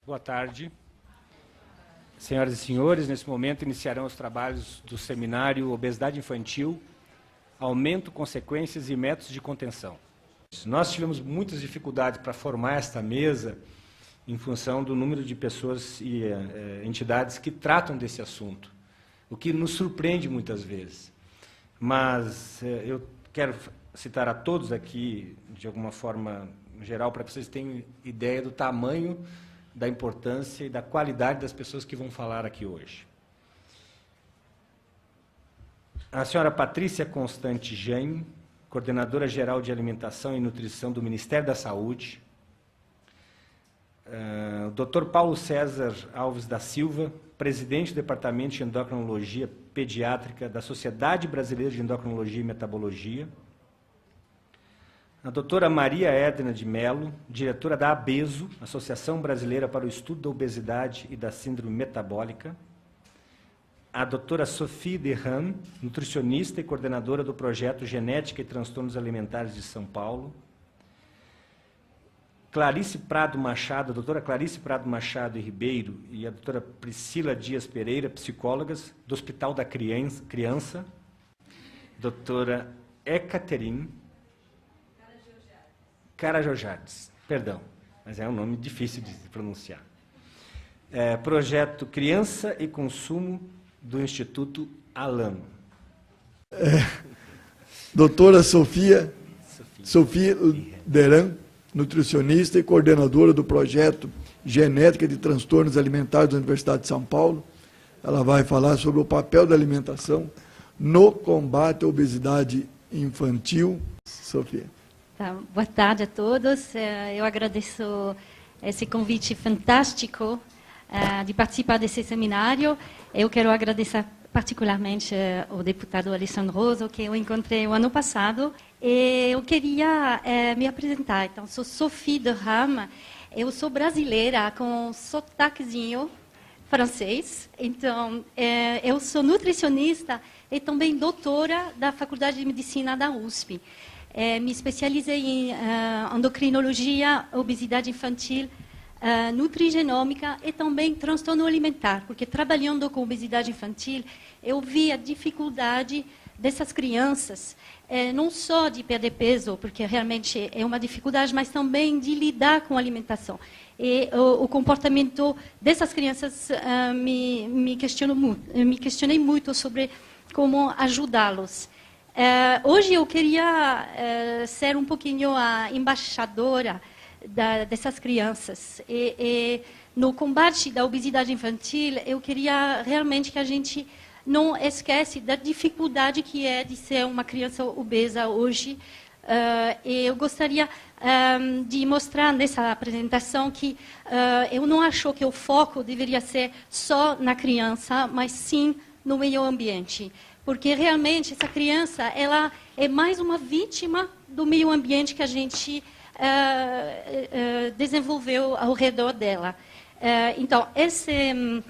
Boa tarde. Senhoras e senhores, nesse momento iniciarão os trabalhos do seminário Obesidade Infantil, Aumento, Consequências e Métodos de Contenção. Nós tivemos muitas dificuldades para formar esta mesa em função do número de pessoas e entidades que tratam desse assunto, o que nos surpreende muitas vezes. Mas eu quero citar a todos aqui, de alguma forma geral, para que vocês tenham ideia do tamanho, da importância e da qualidade das pessoas que vão falar aqui hoje. A senhora Patrícia Constante Jaime, coordenadora geral de Alimentação e Nutrição do Ministério da Saúde. O Dr. Paulo César Alves da Silva, presidente do Departamento de Endocrinologia Pediátrica da Sociedade Brasileira de Endocrinologia e Metabologia. A doutora Maria Edna de Mello, diretora da ABESO, Associação Brasileira para o Estudo da Obesidade e da Síndrome Metabólica. A doutora Sophie Derham, nutricionista e coordenadora do projeto Genética e Transtornos Alimentares de São Paulo. Clarice Prado Machado, a doutora Clarice Prado Machado e Ribeiro e a doutora Priscila Dias Pereira, psicólogas do Hospital da Criança. Doutora Ekaterine Carajojades, perdão, mas é um nome difícil de pronunciar. Projeto Criança e Consumo do Instituto Alamo. Doutora Sofia Deran, nutricionista e coordenadora do projeto Genética de Transtornos Alimentares da Universidade de São Paulo. Ela vai falar sobre o papel da alimentação no combate à obesidade infantil. Sofia. Tá, boa tarde a todos. Eu agradeço esse convite fantástico de participar desse seminário. Eu quero agradecer particularmente ao deputado Alessandro Roso, que eu encontrei o ano passado. E eu queria me apresentar. Então, sou Sophie Derham. Eu sou brasileira com um sotaquezinho francês. Então, eu sou nutricionista e também doutora da Faculdade de Medicina da USP. Me especializei em endocrinologia, obesidade infantil, nutrigenômica e também transtorno alimentar, porque trabalhando com obesidade infantil, eu vi a dificuldade dessas crianças, não só de perder peso, porque realmente é uma dificuldade, mas também de lidar com a alimentação. E o comportamento dessas crianças me questionei muito sobre como ajudá-los. Hoje eu queria ser um pouquinho a embaixadora dessas crianças. E no combate da obesidade infantil, eu queria realmente que a gente não esquece da dificuldade que é de ser uma criança obesa hoje. E eu gostaria de mostrar nessa apresentação que eu não acho que o foco deveria ser só na criança, mas sim no meio ambiente. Porque realmente essa criança ela é mais uma vítima do meio ambiente que a gente desenvolveu ao redor dela. Então, esse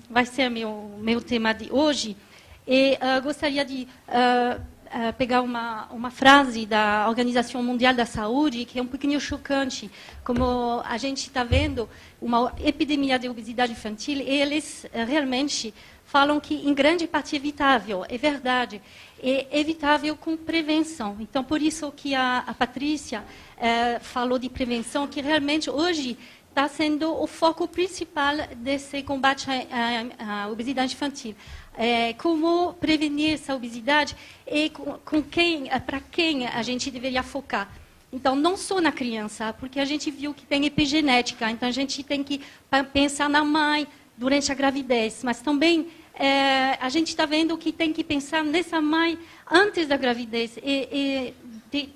vai ser meu tema de hoje. E gostaria de pegar uma frase da Organização Mundial da Saúde, que é um pouquinho chocante. Como a gente está vendo uma epidemia de obesidade infantil, e eles realmente falam que, em grande parte, é evitável. É verdade. É evitável com prevenção. Então, por isso que a Patrícia falou de prevenção, que realmente hoje está sendo o foco principal desse combate à obesidade infantil. Como prevenir essa obesidade e para quem a gente deveria focar. Então, não só na criança, porque a gente viu que tem epigenética, então a gente tem que pensar na mãe durante a gravidez, mas também a gente está vendo que tem que pensar nessa mãe antes da gravidez e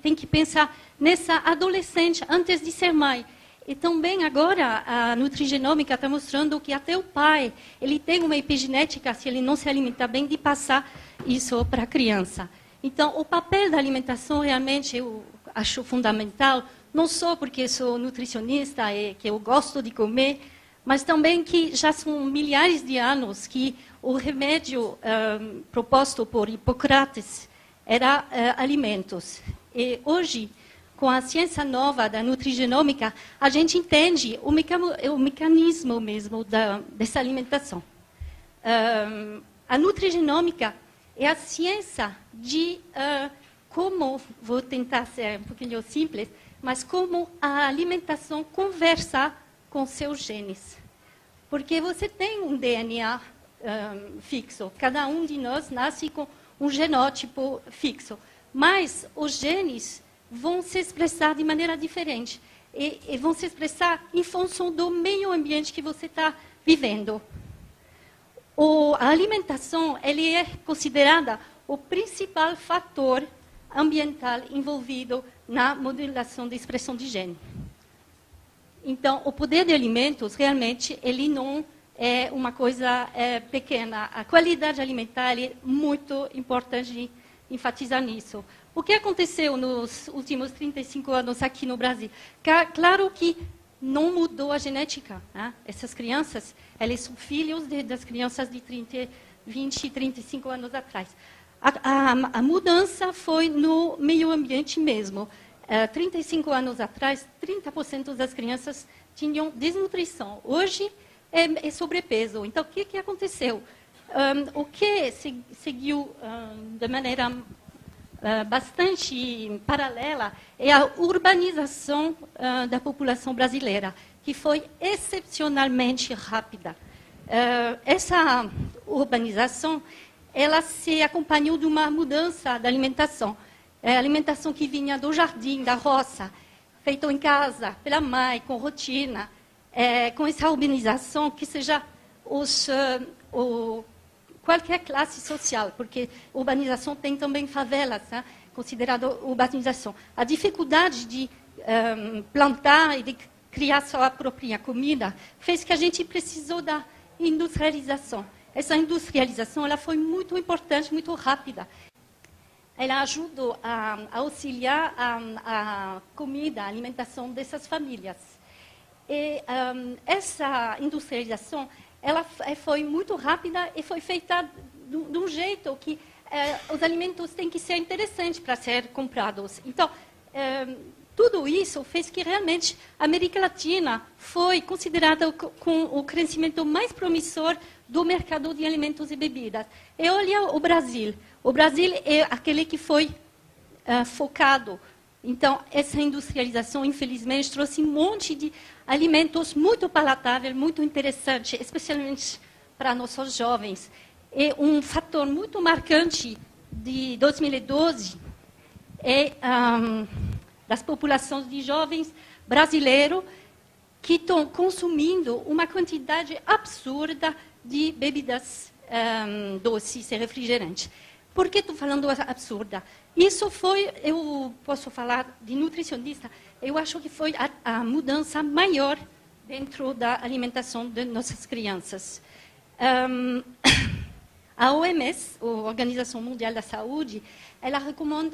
tem que pensar nessa adolescente antes de ser mãe. E também agora a nutrigenômica está mostrando que até o pai ele tem uma epigenética, se ele não se alimentar bem, de passar isso para a criança. Então, o papel da alimentação realmente eu acho fundamental, não só porque sou nutricionista e que eu gosto de comer, mas também que já são milhares de anos que o remédio proposto por Hipócrates era alimentos. E hoje com a ciência nova da nutrigenômica, a gente entende o mecanismo mesmo dessa alimentação. A nutrigenômica é a ciência de como, vou tentar ser um pouquinho simples, mas como a alimentação conversa com seus genes. Porque você tem um DNA fixo, cada um de nós nasce com um genótipo fixo, mas os genes vão se expressar de maneira diferente e vão se expressar em função do meio ambiente que você está vivendo. A alimentação ele é considerada o principal fator ambiental envolvido na modulação da expressão de gene. Então, o poder de alimentos, realmente, ele não é uma coisa pequena. A qualidade alimentar é muito importante enfatizar nisso. O que aconteceu nos últimos 35 anos aqui no Brasil? Claro que não mudou a genética. Né? Essas crianças, elas são filhos das crianças de 20, 35 anos atrás. A mudança foi no meio ambiente mesmo. 35 anos atrás, 30% das crianças tinham desnutrição. Hoje é sobrepeso. Então, o que aconteceu? O que seguiu de maneira bastante paralela é a urbanização da população brasileira, que foi excepcionalmente rápida. Essa urbanização ela se acompanhou de uma mudança da alimentação. Alimentação que vinha do jardim, da roça, feita em casa, pela mãe, com rotina, com essa urbanização que seja qualquer classe social, porque urbanização tem também favelas, né, considerada urbanização. A dificuldade de plantar e de criar sua própria comida fez que a gente precisou da industrialização. Essa industrialização ela foi muito importante, muito rápida. Ela ajudou a auxiliar a comida, a alimentação dessas famílias. E essa industrialização ela foi muito rápida e foi feita de um jeito que os alimentos têm que ser interessantes para ser comprados. Então, tudo isso fez que realmente a América Latina foi considerada com o crescimento mais promissor do mercado de alimentos e bebidas. E olha o Brasil. O Brasil é aquele que foi focado. Então, essa industrialização, infelizmente, trouxe um monte de alimentos muito palatáveis, muito interessantes, especialmente para nossos jovens. E um fator muito marcante de 2012 é das populações de jovens brasileiros que estão consumindo uma quantidade absurda de bebidas doces e refrigerantes. Por que estou falando absurda? Isso foi, eu posso falar de nutricionista, eu acho que foi a mudança maior dentro da alimentação de nossas crianças. A OMS, a Organização Mundial da Saúde, ela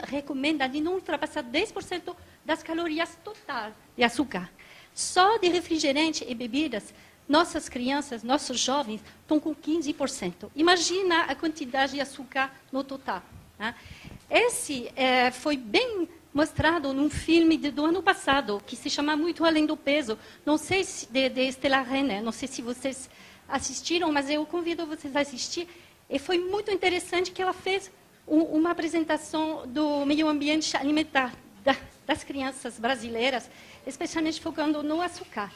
recomenda de não ultrapassar 10% das calorias totais de açúcar. Só de refrigerante e bebidas, nossas crianças, nossos jovens, estão com 15%. Imagina a quantidade de açúcar no total. Né? Esse foi bem mostrado num filme do ano passado, que se chama Muito Além do Peso. Não sei se de Stella Renner, não sei se vocês assistiram, mas eu convido vocês a assistir. E foi muito interessante que ela fez uma apresentação do meio ambiente alimentar das crianças brasileiras, especialmente focando no açúcar.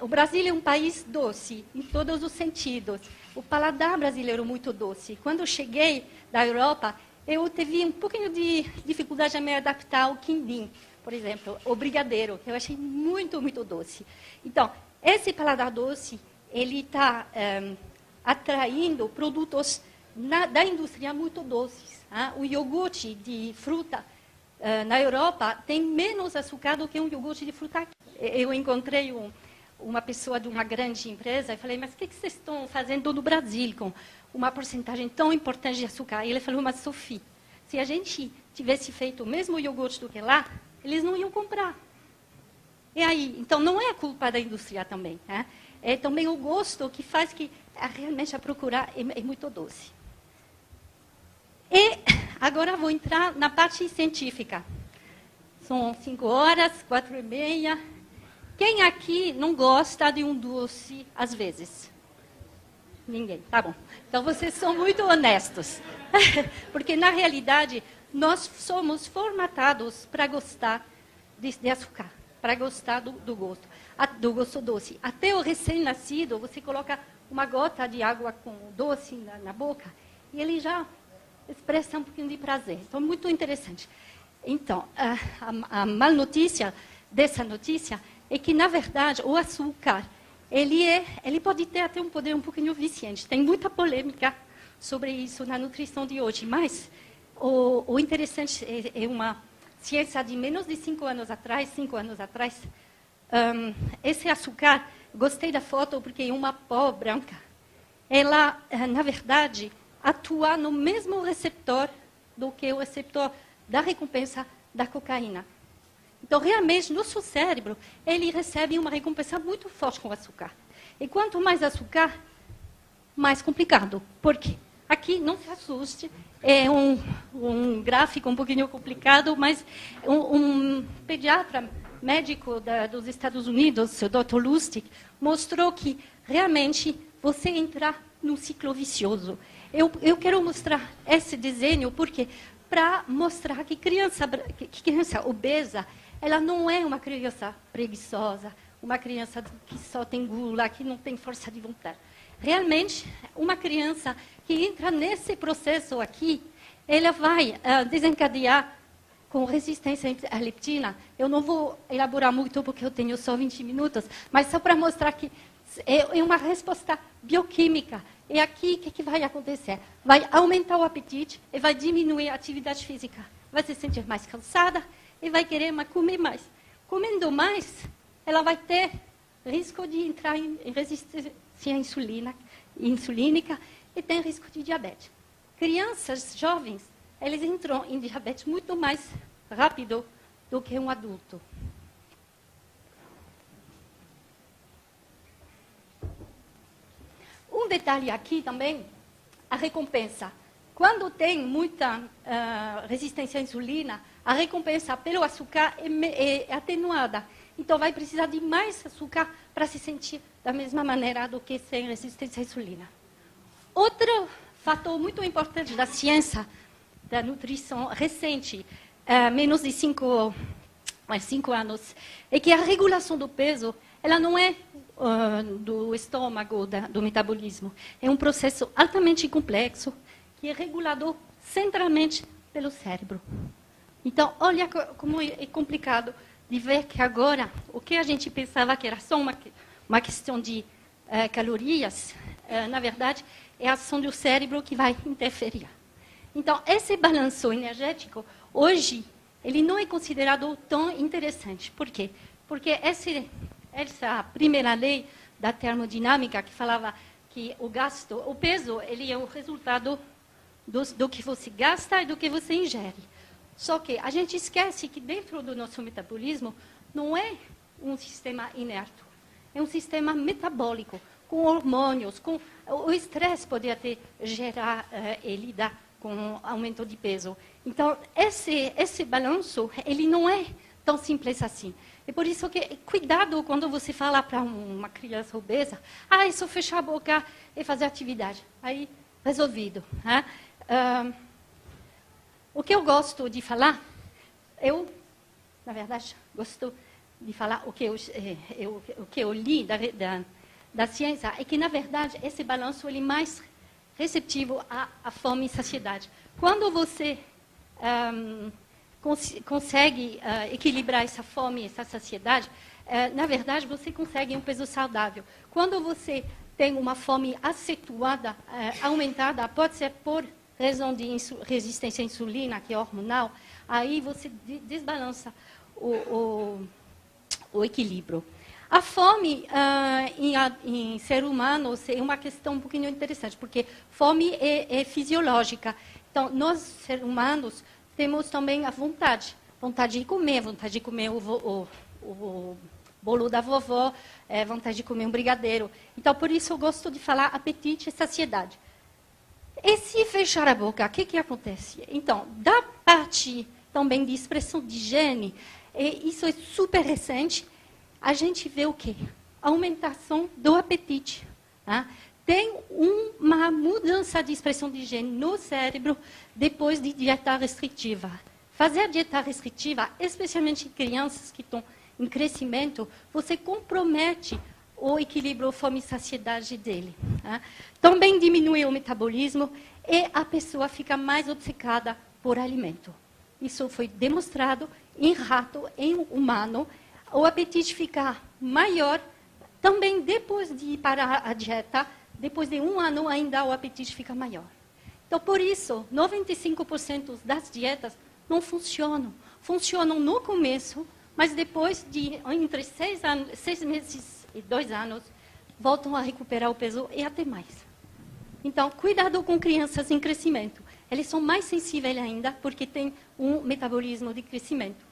O Brasil é um país doce, em todos os sentidos. O paladar brasileiro é muito doce. Quando eu cheguei da Europa, eu tive um pouquinho de dificuldade a me adaptar ao quindim, por exemplo, o brigadeiro, que eu achei muito, muito doce. Então, esse paladar doce, ele está atraindo produtos da indústria muito doces. O iogurte de fruta na Europa tem menos açúcar do que um iogurte de fruta aqui. Eu encontrei uma pessoa de uma grande empresa e falei, mas o que vocês estão fazendo no Brasil com uma porcentagem tão importante de açúcar? E ele falou, mas Sophie, se a gente tivesse feito o mesmo iogurte do que lá, eles não iam comprar. E aí, então não é a culpa da indústria também. Né? É também o gosto que faz que realmente a procurar é muito doce. E agora vou entrar na parte científica. São 5 horas, 4h30. Quem aqui não gosta de um doce às vezes? Ninguém, tá bom. Então, vocês são muito honestos. Porque, na realidade, nós somos formatados para gostar de açúcar, para gostar do gosto doce. Até o recém-nascido, você coloca uma gota de água com doce na boca e ele já expressa um pouquinho de prazer. Então, muito interessante. Então, a má notícia dessa notícia é que, na verdade, o açúcar, ele pode ter até um poder um pouquinho viciante. Tem muita polêmica sobre isso na nutrição de hoje, mas o interessante é uma ciência de menos de 5 anos atrás, esse açúcar, gostei da foto porque é uma pó branca. Ela, na verdade, atua no mesmo receptor do que o receptor da recompensa da cocaína. Então, realmente, nosso cérebro, ele recebe uma recompensa muito forte com o açúcar. E quanto mais açúcar, mais complicado. Por quê? Aqui, não se assuste, é um gráfico um pouquinho complicado, mas um pediatra médico dos Estados Unidos, o Dr. Lustig, mostrou que, realmente, você entra num ciclo vicioso. Eu quero mostrar esse desenho porque para mostrar que criança obesa, ela não é uma criança preguiçosa, uma criança que só tem gula, que não tem força de vontade. Realmente, uma criança que entra nesse processo aqui, ela vai desencadear com resistência à leptina. Eu não vou elaborar muito porque eu tenho só 20 minutos, mas só para mostrar que é uma resposta bioquímica. E aqui, o que vai acontecer? Vai aumentar o apetite e vai diminuir a atividade física. Vai se sentir mais cansada e vai querer comer mais. Comendo mais, ela vai ter risco de entrar em resistência insulínica e tem risco de diabetes. Crianças jovens, eles entram em diabetes muito mais rápido do que um adulto. Um detalhe aqui também, a recompensa. Quando tem muita resistência à insulina, a recompensa pelo açúcar é atenuada. Então, vai precisar de mais açúcar para se sentir da mesma maneira do que sem resistência à insulina. Outro fator muito importante da ciência da nutrição recente, menos de 5 anos, é que a regulação do peso, ela não é do estômago, do metabolismo. É um processo altamente complexo que é regulado centralmente pelo cérebro. Então, olha como é complicado de ver que agora, o que a gente pensava que era só uma questão de calorias, na verdade, é a ação do cérebro que vai interferir. Então, esse balanço energético, hoje, ele não é considerado tão interessante. Por quê? Porque essa primeira lei da termodinâmica que falava que o peso, ele é o resultado do que você gasta e do que você ingere. Só que a gente esquece que dentro do nosso metabolismo não é um sistema inerto, é um sistema metabólico, com hormônios, o estresse pode até gerar e lidar com aumento de peso. Então, esse balanço, ele não é tão simples assim. É por isso que, cuidado quando você fala para uma criança obesa, é só fechar a boca e fazer atividade. Aí, resolvido. O que eu gosto de falar, na verdade, gosto de falar o que eu li da ciência, é que, na verdade, esse balanço ele é mais receptivo à fome e saciedade. Quando você consegue equilibrar essa fome e essa saciedade, na verdade, você consegue um peso saudável. Quando você tem uma fome acentuada, aumentada, pode ser por razão de resistência à insulina, que é hormonal, aí você desbalança o equilíbrio. A fome em ser humano é uma questão um pouquinho interessante, porque fome é fisiológica. Então, nós, seres humanos, temos também a vontade de comer o bolo da vovó, vontade de comer um brigadeiro. Então, por isso eu gosto de falar apetite e saciedade. E se fechar a boca, o que acontece? Então, da parte também de expressão de gene, e isso é super recente, a gente vê o quê? Aumentação do apetite. Tá? Tem uma mudança de expressão de gene no cérebro depois de dieta restritiva. Fazer a dieta restritiva, especialmente em crianças que estão em crescimento, você compromete o equilíbrio fome e saciedade dele. Tá? Também diminui o metabolismo e a pessoa fica mais obcecada por alimento. Isso foi demonstrado em rato, em humano. O apetite fica maior, também depois de parar a dieta, depois de 1 ano ainda o apetite fica maior. Então, por isso, 95% das dietas não funcionam. Funcionam no começo, mas depois de entre 6 meses e 2 anos, voltam a recuperar o peso e até mais. Então, cuidado com crianças em crescimento. Eles são mais sensíveis ainda, porque têm um metabolismo de crescimento.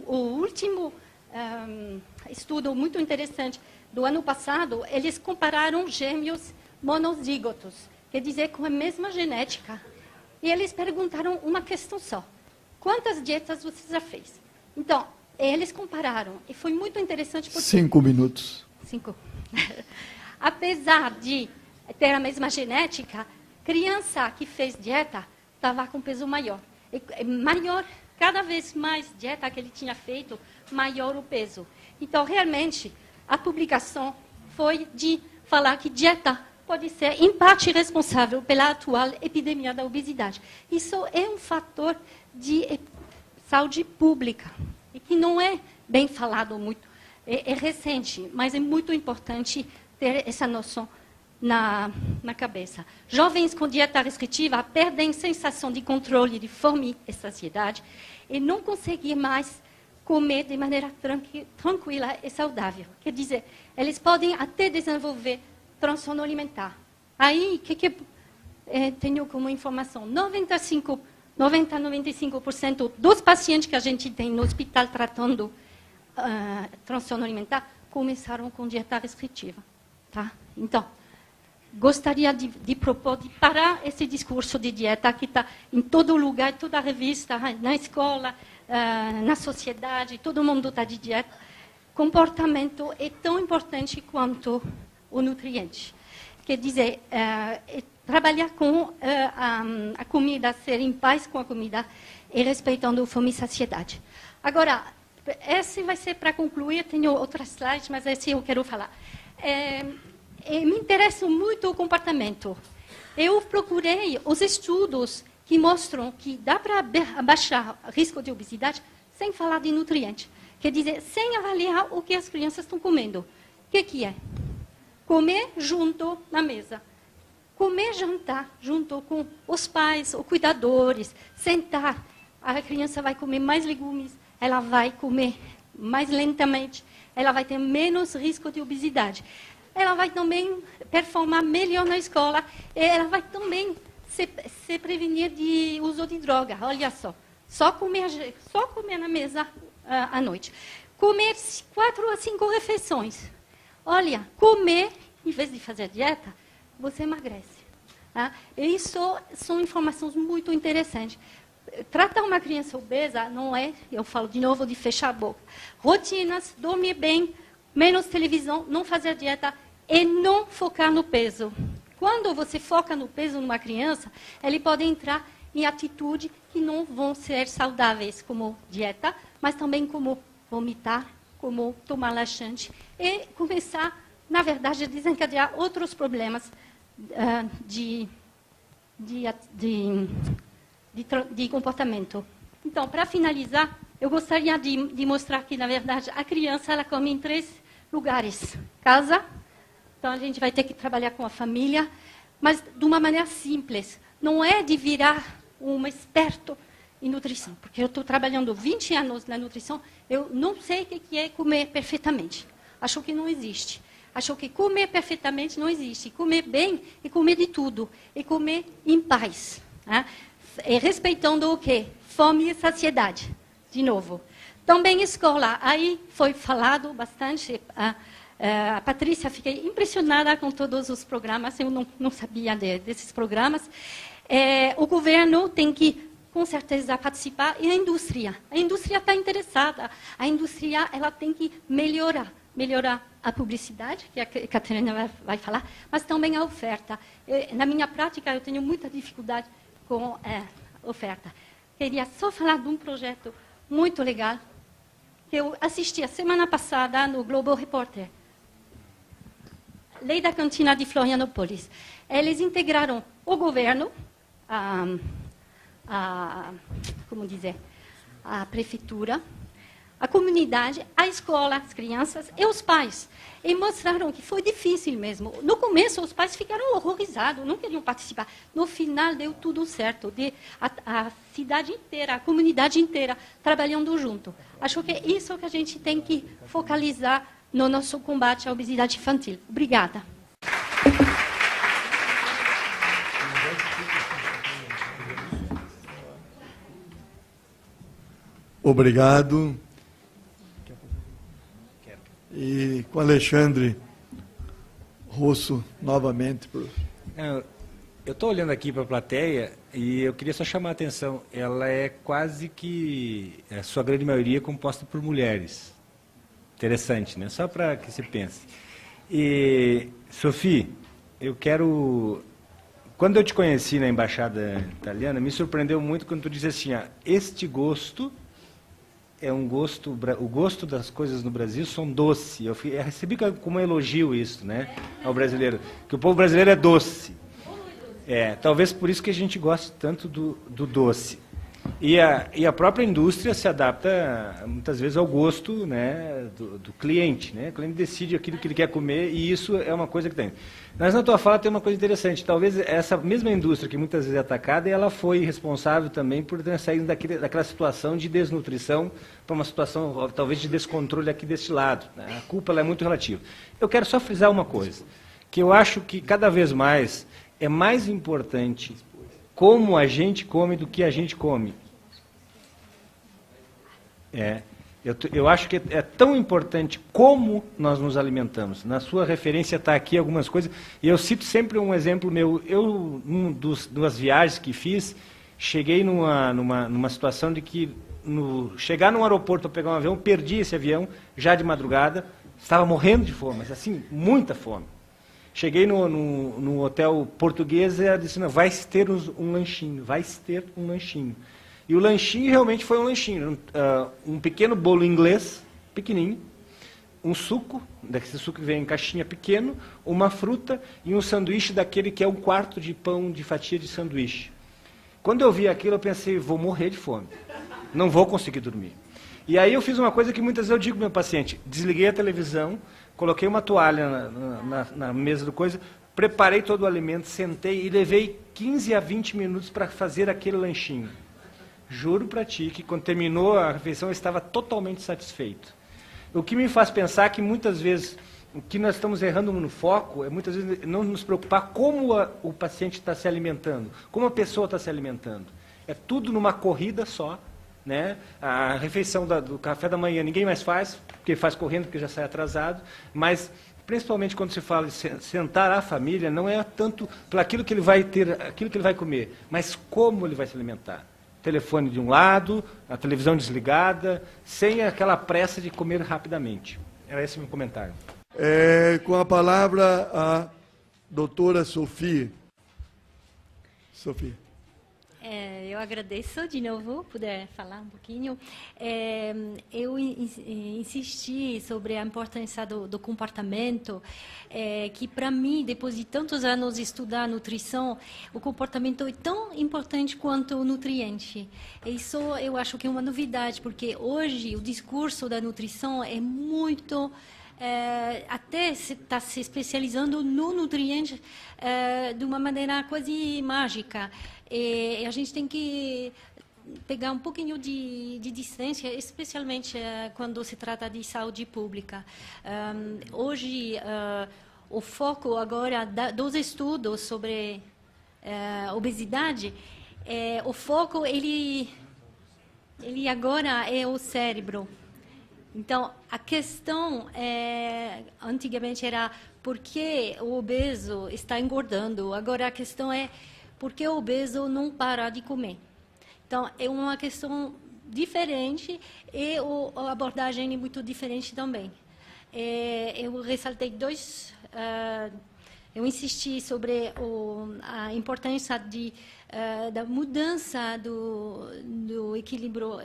O último estudo muito interessante do ano passado, eles compararam gêmeos monozígotos, quer dizer, com a mesma genética. E eles perguntaram uma questão só. Quantas dietas você já fez? Então, eles compararam. E foi muito interessante porque... 5 minutos. 5. Apesar de ter a mesma genética, criança que fez dieta estava com peso maior. E maior, cada vez mais dieta que ele tinha feito, maior o peso. Então, realmente, a publicação foi de falar que dieta pode ser, em parte, responsável pela atual epidemia da obesidade. Isso é um fator de saúde pública, e que não é bem falado muito. É recente, mas é muito importante ter essa noção na cabeça. Jovens com dieta restritiva perdem sensação de controle de fome e saciedade e não conseguem mais comer de maneira tranquila e saudável. Quer dizer, eles podem até desenvolver transtorno alimentar. Aí, o que tenho como informação? 90-95% dos pacientes que a gente tem no hospital tratando transtorno alimentar começaram com dieta restritiva. Tá? Então, gostaria de propor de parar esse discurso de dieta que está em todo lugar, em toda revista, na escola, na sociedade, todo mundo está de dieta. Comportamento é tão importante quanto o nutriente. Quer dizer, trabalhar com a comida, ser em paz com a comida e respeitando fome e saciedade. Agora, esse vai ser para concluir, tenho outras slides, mas esse eu quero falar. Me interessa muito o comportamento. Eu procurei os estudos que mostram que dá para abaixar o risco de obesidade sem falar de nutrientes. Quer dizer, sem avaliar o que as crianças estão comendo. O que é? Comer junto na mesa. Comer, jantar junto com os pais, os cuidadores. Sentar. A criança vai comer mais legumes, ela vai comer mais lentamente, ela vai ter menos risco de obesidade. Ela vai também performar melhor na escola, e ela vai também se prevenir de uso de droga. Olha só comer na mesa à noite. Comer 4 a 5 refeições. Olha, comer, em vez de fazer dieta, você emagrece. Tá? Isso são informações muito interessantes. Tratar uma criança obesa não é, eu falo de novo, de fechar a boca. Rotinas, dormir bem, menos televisão, não fazer dieta e não focar no peso. Quando você foca no peso numa criança, ele pode entrar em atitudes que não vão ser saudáveis, como dieta, mas também como vomitar, como tomar laxante, e começar, na verdade, a desencadear outros problemas de comportamento. Então, para finalizar, eu gostaria de mostrar que, na verdade, a criança ela come em 3 lugares. Casa, então a gente vai ter que trabalhar com a família, mas de uma maneira simples. Não é de virar um experto em nutrição, porque eu estou trabalhando 20 anos na nutrição, eu não sei o que é comer perfeitamente. Acho que não existe. Acho que comer perfeitamente não existe. Comer bem é comer de tudo, é comer em paz. Né? E respeitando o quê? Fome e saciedade. De novo. Também escola. Aí foi falado bastante. A Patrícia, fiquei impressionada com todos os programas. Eu não sabia desses programas. O governo tem que com certeza participar, e a indústria. A indústria está interessada, a indústria ela tem que melhorar a publicidade, que a Catarina vai falar, mas também a oferta. Na minha prática, eu tenho muita dificuldade com a oferta. Queria só falar de um projeto muito legal, que eu assisti a semana passada no Globo Repórter. Lei da Cantina de Florianópolis. Eles integraram o governo, como dizer, a prefeitura, a comunidade, a escola, as crianças e os pais. E mostraram que foi difícil mesmo. No começo, os pais ficaram horrorizados, não queriam participar. No final, deu tudo certo. A cidade inteira, a comunidade inteira, trabalhando junto. Acho que é isso que a gente tem que focalizar no nosso combate à obesidade infantil. Obrigada. Obrigado. E com Alexandre Rosso, novamente. Eu estou olhando aqui para a plateia e eu queria só chamar a atenção. Ela é quase que, a sua grande maioria, composta por mulheres. Interessante, né? Só para que se pense. E, Sophie, eu quero... Quando eu te conheci na Embaixada Italiana, me surpreendeu muito quando tu disse assim, este gosto... é um gosto, o gosto das coisas no Brasil são doce. Eu recebi como um elogio isso, né, ao brasileiro, que o povo brasileiro é doce. Talvez por isso que a gente goste tanto do doce. E a própria indústria se adapta muitas vezes ao gosto, né, do cliente, né? O cliente decide aquilo que ele quer comer e isso é uma coisa que tem. Mas na tua fala tem uma coisa interessante. Talvez essa mesma indústria que muitas vezes é atacada, ela foi responsável também por ter saído daquela situação de desnutrição para uma situação talvez de descontrole aqui deste lado, né? A culpa ela é muito relativa. Eu quero só frisar uma coisa, que eu acho que cada vez mais é mais importante como a gente come do que a gente come. Eu acho que é tão importante como nós nos alimentamos. Na sua referência está aqui algumas coisas, e eu cito sempre um exemplo meu. Eu, duas viagens que fiz, cheguei numa situação de que, chegar num aeroporto para pegar um avião, perdi esse avião, já de madrugada, estava morrendo de fome, mas assim, muita fome. Cheguei no hotel português e ela disse, não, vai ter um lanchinho, vai ter um lanchinho. E o lanchinho realmente foi um lanchinho, um pequeno bolo inglês, pequenininho, um suco, desse suco que vem em caixinha pequeno, uma fruta e um sanduíche daquele que é um quarto de pão de fatia de sanduíche. Quando eu vi aquilo, eu pensei, vou morrer de fome, não vou conseguir dormir. E aí eu fiz uma coisa que muitas vezes eu digo para o meu paciente, desliguei a televisão, coloquei uma toalha na mesa do coisa, preparei todo o alimento, sentei e levei 15 a 20 minutos para fazer aquele lanchinho. Juro para ti que quando terminou a refeição eu estava totalmente satisfeito. O que me faz pensar que muitas vezes o que nós estamos errando no foco é muitas vezes não nos preocupar como o paciente está se alimentando, como a pessoa está se alimentando. É tudo numa corrida só, né? A refeição do café da manhã ninguém mais faz, porque faz correndo, porque já sai atrasado, mas principalmente quando se fala de sentar a família, não é tanto para aquilo que ele vai ter, aquilo que ele vai comer, mas como ele vai se alimentar. Telefone de um lado, a televisão desligada, sem aquela pressa de comer rapidamente. Era esse o meu comentário. Com a palavra a doutora Sophie. Sophie. Eu agradeço de novo poder falar um pouquinho. Eu insisti sobre a importância do comportamento, que para mim, depois de tantos anos de estudar nutrição, o comportamento é tão importante quanto o nutriente. Isso eu acho que é uma novidade, porque hoje o discurso da nutrição é muito... até está se especializando no nutriente de uma maneira quase mágica. E a gente tem que pegar um pouquinho de distância, especialmente quando se trata de saúde pública. Hoje, o foco agora dos estudos sobre obesidade, o foco ele agora é o cérebro. Então, a questão antigamente era por que o obeso está engordando. Agora a questão é por que o obeso não para de comer. Então, é uma questão diferente e a abordagem é muito diferente também. Eu ressaltei eu insisti sobre a importância da mudança do equilíbrio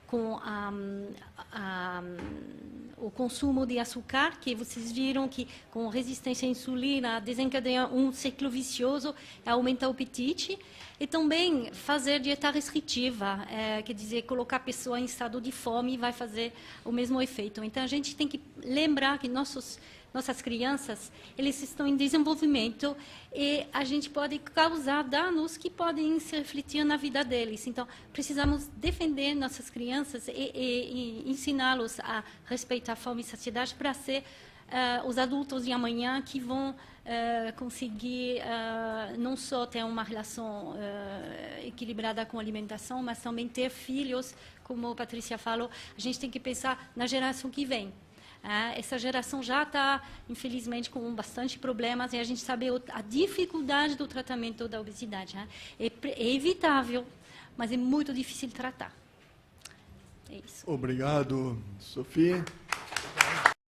com o consumo de açúcar, que vocês viram que com resistência à insulina desencadeia um ciclo vicioso, aumenta o apetite, e também fazer dieta restritiva, quer dizer, colocar a pessoa em estado de fome vai fazer o mesmo efeito. Então, a gente tem que lembrar que nossas crianças, eles estão em desenvolvimento e a gente pode causar danos que podem se refletir na vida deles. Então, precisamos defender nossas crianças e ensiná-los a respeitar a fome e saciedade para ser os adultos de amanhã que vão conseguir não só ter uma relação equilibrada com a alimentação, mas também ter filhos, como a Patrícia falou. A gente tem que pensar na geração que vem. Essa geração já está, infelizmente, com bastante problemas, e a gente sabe a dificuldade do tratamento da obesidade. É evitável, mas é muito difícil de tratar. É isso. Obrigado, Sofia.